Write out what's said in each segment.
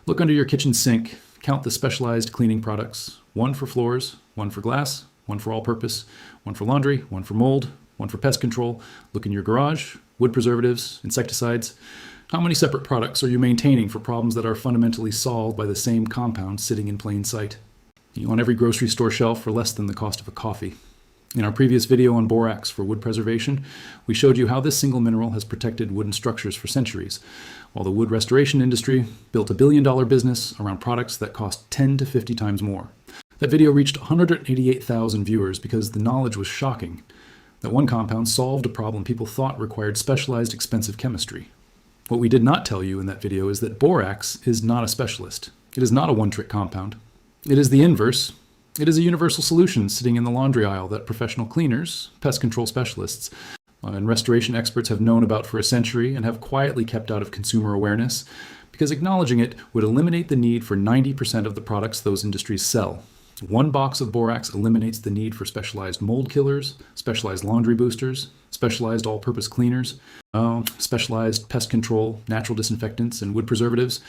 Look under your kitchen sink, count the specialized cleaning products. One for floors, one for glass, one for all-purpose, one for laundry, one for mold, one for pest control. Look in your garage, wood preservatives, insecticides. How many separate products are you maintaining for problems that are fundamentally solved by the same compound sitting in plain sight? On every grocery store shelf for less than the cost of a coffee. In our previous video on borax for wood preservation, we showed you how this single mineral has protected wooden structures for centuries, while the wood restoration industry built a billion-dollar business around products that cost 10 to 50 times more. That video reached 188,000 viewers because the knowledge was shocking that one compound solved a problem people thought required specialized, expensive chemistry. What we did not tell you in that video is that borax is not a specialist. It is not a one-trick compound. It is the inverse. It is a universal solution sitting in the laundry aisle that professional cleaners, pest control specialists, and restoration experts have known about for a century and have quietly kept out of consumer awareness because acknowledging it would eliminate the need for 90% of the products those industries sell. One box of borax eliminates the need for specialized mold killers, specialized laundry boosters, specialized all-purpose cleaners, specialized pest control, natural disinfectants, and wood preservatives.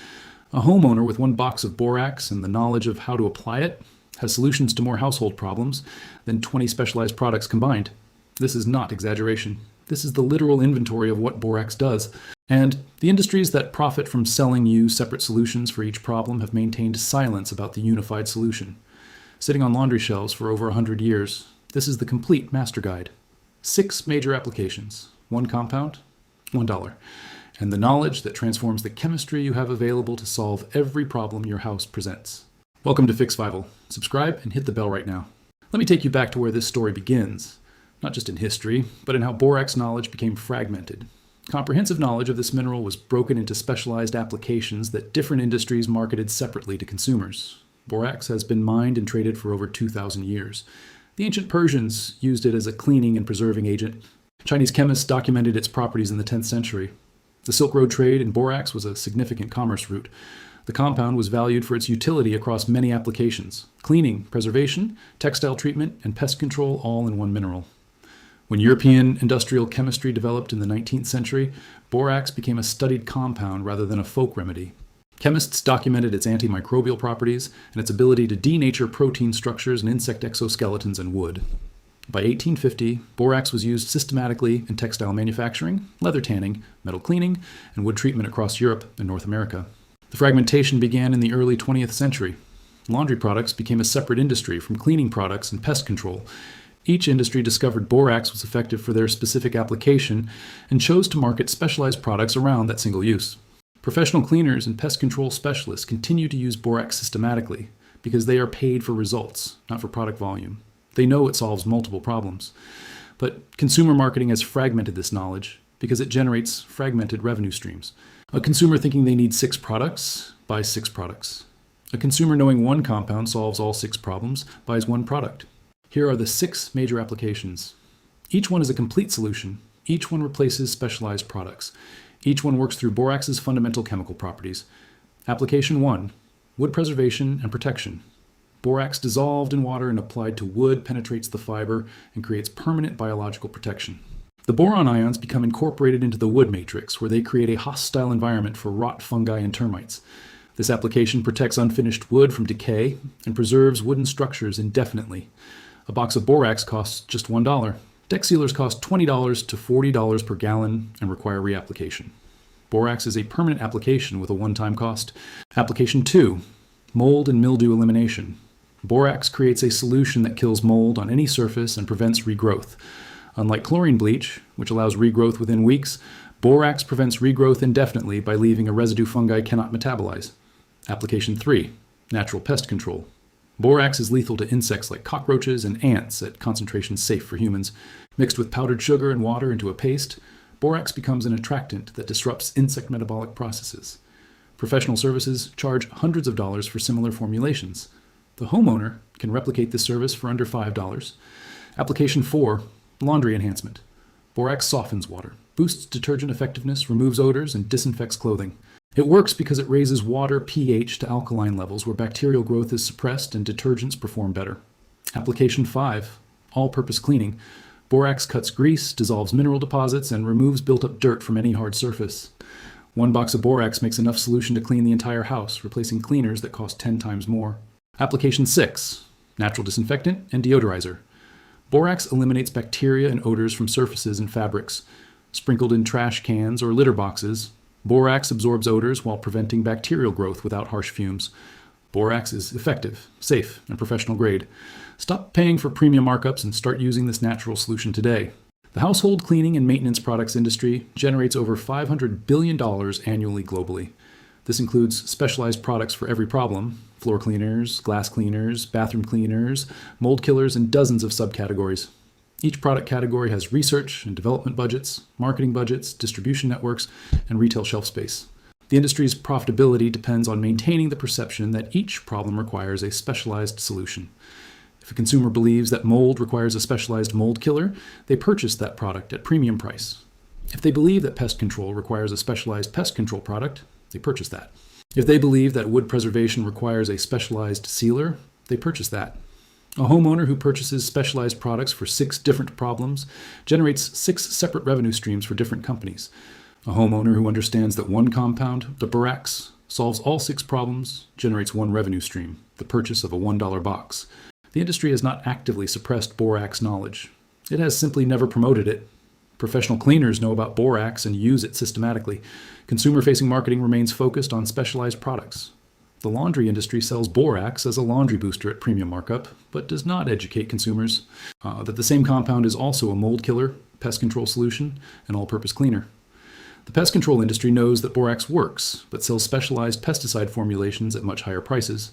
A homeowner with one box of borax and the knowledge of how to apply it has solutions to more household problems than 20 specialized products combined. This is not exaggeration. This is the literal inventory of what borax does. And the industries that profit from selling you separate solutions for each problem have maintained silence about the unified solution. Sitting on laundry shelves for over 100 years, this is the complete master guide. 6 major applications, one compound, $1, and the knowledge that transforms the chemistry you have available to solve every problem your house presents. Welcome to Fixvival. Subscribe and hit the bell right now. Let me take you back to where this story begins, not just in history, but in how borax knowledge became fragmented. Comprehensive knowledge of this mineral was broken into specialized applications that different industries marketed separately to consumers. Borax has been mined and traded for over 2,000 years. The ancient Persians used it as a cleaning and preserving agent. Chinese chemists documented its properties in the 10th century. The Silk Road trade in borax was a significant commerce route. The compound was valued for its utility across many applications: cleaning, preservation, textile treatment, and pest control, all in one mineral. When European industrial chemistry developed in the 19th century, borax became a studied compound rather than a folk remedy. Chemists documented its antimicrobial properties and its ability to denature protein structures and insect exoskeletons in wood. By 1850, borax was used systematically in textile manufacturing, leather tanning, metal cleaning, and wood treatment across Europe and North America. The fragmentation began in the early 20th century. Laundry products became a separate industry from cleaning products and pest control. Each industry discovered borax was effective for their specific application and chose to market specialized products around that single use. Professional cleaners and pest control specialists continue to use borax systematically because they are paid for results, not for product volume. They know it solves multiple problems. But consumer marketing has fragmented this knowledge because it generates fragmented revenue streams. A consumer thinking they need 6 products buys 6 products. A consumer knowing one compound solves all 6 problems buys one product. Here are the 6 major applications. Each one is a complete solution. Each one replaces specialized products. Each one works through borax's fundamental chemical properties. Application 1, wood preservation and protection. Borax dissolved in water and applied to wood penetrates the fiber and creates permanent biological protection. The boron ions become incorporated into the wood matrix, where they create a hostile environment for rot fungi and termites. This application protects unfinished wood from decay and preserves wooden structures indefinitely. A box of borax costs just $1. Deck sealers cost $20 to $40 per gallon and require reapplication. Borax is a permanent application with a one-time cost. Application 2, mold and mildew elimination. Borax creates a solution that kills mold on any surface and prevents regrowth. Unlike chlorine bleach, which allows regrowth within weeks, borax prevents regrowth indefinitely by leaving a residue fungi cannot metabolize. Application 3, natural pest control. Borax is lethal to insects like cockroaches and ants at concentrations safe for humans. Mixed with powdered sugar and water into a paste, borax becomes an attractant that disrupts insect metabolic processes. Professional services charge hundreds of dollars for similar formulations. The homeowner can replicate this service for under $5. Application 4, laundry enhancement. Borax softens water, boosts detergent effectiveness, removes odors, and disinfects clothing. It works because it raises water pH to alkaline levels where bacterial growth is suppressed and detergents perform better. Application 5, all-purpose cleaning. Borax cuts grease, dissolves mineral deposits, and removes built-up dirt from any hard surface. One box of borax makes enough solution to clean the entire house, replacing cleaners that cost 10 times more. Application 6. Natural disinfectant and deodorizer. Borax eliminates bacteria and odors from surfaces and fabrics. Sprinkled in trash cans or litter boxes, borax absorbs odors while preventing bacterial growth without harsh fumes. Borax is effective, safe, and professional grade. Stop paying for premium markups and start using this natural solution today. The household cleaning and maintenance products industry generates over $500 billion annually globally. This includes specialized products for every problem: floor cleaners, glass cleaners, bathroom cleaners, mold killers, and dozens of subcategories. Each product category has research and development budgets, marketing budgets, distribution networks, and retail shelf space. The industry's profitability depends on maintaining the perception that each problem requires a specialized solution. If a consumer believes that mold requires a specialized mold killer, they purchase that product at premium price. If they believe that pest control requires a specialized pest control product, they purchase that. If they believe that wood preservation requires a specialized sealer, they purchase that. A homeowner who purchases specialized products for 6 different problems generates 6 separate revenue streams for different companies. A homeowner who understands that one compound, the BORAX, solves all 6 problems generates 1 revenue stream, the purchase of a $1 box. The industry has not actively suppressed borax knowledge. It has simply never promoted it. Professional cleaners know about borax and use it systematically. Consumer-facing marketing remains focused on specialized products. The laundry industry sells borax as a laundry booster at premium markup, but does not educate consumers that the same compound is also a mold killer, pest control solution, and all-purpose cleaner. The pest control industry knows that borax works, but sells specialized pesticide formulations at much higher prices.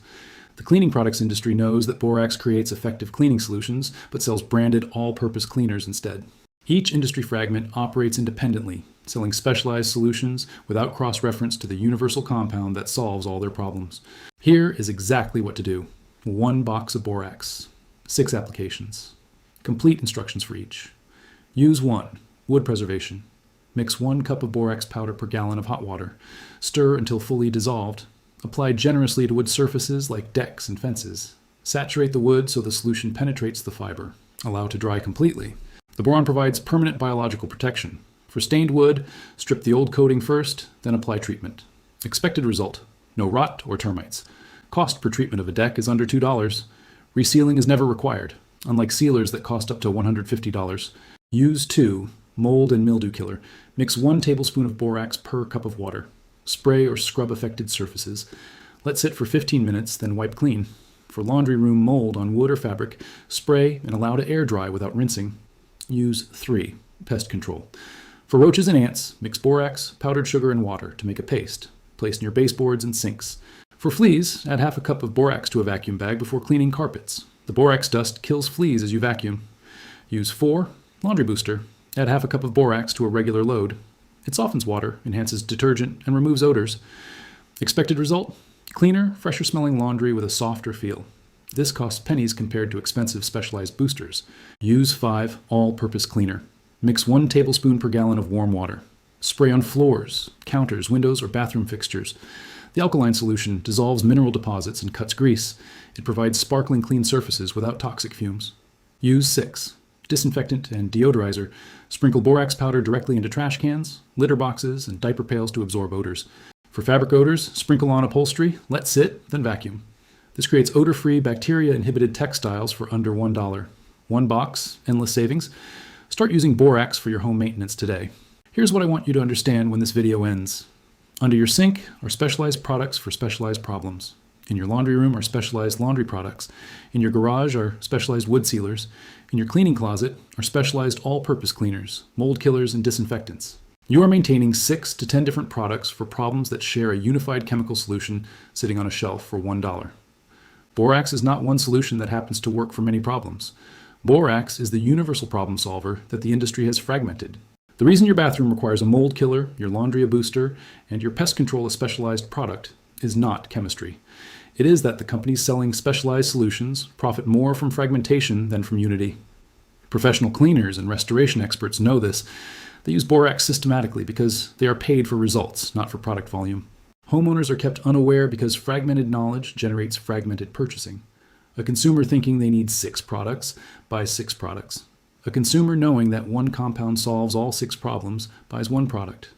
The cleaning products industry knows that borax creates effective cleaning solutions, but sells branded all-purpose cleaners instead. Each industry fragment operates independently, selling specialized solutions without cross-reference to the universal compound that solves all their problems. Here is exactly what to do. 1 box of borax, 6 applications, complete instructions for each. Use 1, wood preservation. Mix 1 cup of borax powder per gallon of hot water. Stir until fully dissolved. Apply generously to wood surfaces like decks and fences. Saturate the wood so the solution penetrates the fiber. Allow to dry completely. The boron provides permanent biological protection. For stained wood, strip the old coating first, then apply treatment. Expected result: no rot or termites. Cost per treatment of a deck is under $2. Resealing is never required, unlike sealers that cost up to $150. Use 2, mold and mildew killer. Mix 1 tablespoon of borax per cup of water. Spray or scrub affected surfaces. Let sit for 15 minutes, then wipe clean. For laundry room mold on wood or fabric, spray and allow to air dry without rinsing. Use 3, pest control. For roaches and ants, mix borax, powdered sugar, and water to make a paste. Place near baseboards and sinks. For fleas, add half a cup of borax to a vacuum bag before cleaning carpets. The borax dust kills fleas as you vacuum. Use 4, laundry booster. Add half a cup of borax to a regular load. It softens water, enhances detergent, and removes odors. Expected result: cleaner, fresher smelling laundry with a softer feel. This costs pennies compared to expensive specialized boosters. Use 5, all-purpose cleaner. Mix 1 tablespoon per gallon of warm water. Spray on floors, counters, windows, or bathroom fixtures. The alkaline solution dissolves mineral deposits and cuts grease. It provides sparkling clean surfaces without toxic fumes. Use 6, disinfectant and deodorizer. Sprinkle borax powder directly into trash cans, litter boxes, and diaper pails to absorb odors. For fabric odors, sprinkle on upholstery, let sit, then vacuum. This creates odor-free, bacteria-inhibited textiles for under $1. 1 box, endless savings. Start using borax for your home maintenance today. Here's what I want you to understand when this video ends. Under your sink are specialized products for specialized problems. In your laundry room are specialized laundry products. In your garage are specialized wood sealers. In your cleaning closet are specialized all-purpose cleaners, mold killers, and disinfectants. You are maintaining 6 to 10 different products for problems that share a unified chemical solution sitting on a shelf for $1. Borax is not one solution that happens to work for many problems. Borax is the universal problem solver that the industry has fragmented. The reason your bathroom requires a mold killer, your laundry a booster, and your pest control a specialized product is not chemistry. It is that the companies selling specialized solutions profit more from fragmentation than from unity. Professional cleaners and restoration experts know this. They use borax systematically because they are paid for results, not for product volume. Homeowners are kept unaware because fragmented knowledge generates fragmented purchasing. A consumer thinking they need 6 products buys 6 products. A consumer knowing that one compound solves all 6 problems buys 1 product.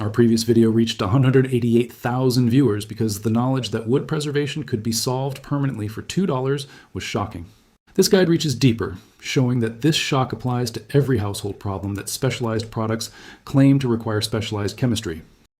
Our previous video reached 188,000 viewers because the knowledge that wood preservation could be solved permanently for $2 was shocking. This guide reaches deeper, showing that this shock applies to every household problem that specialized products claim to require specialized chemistry.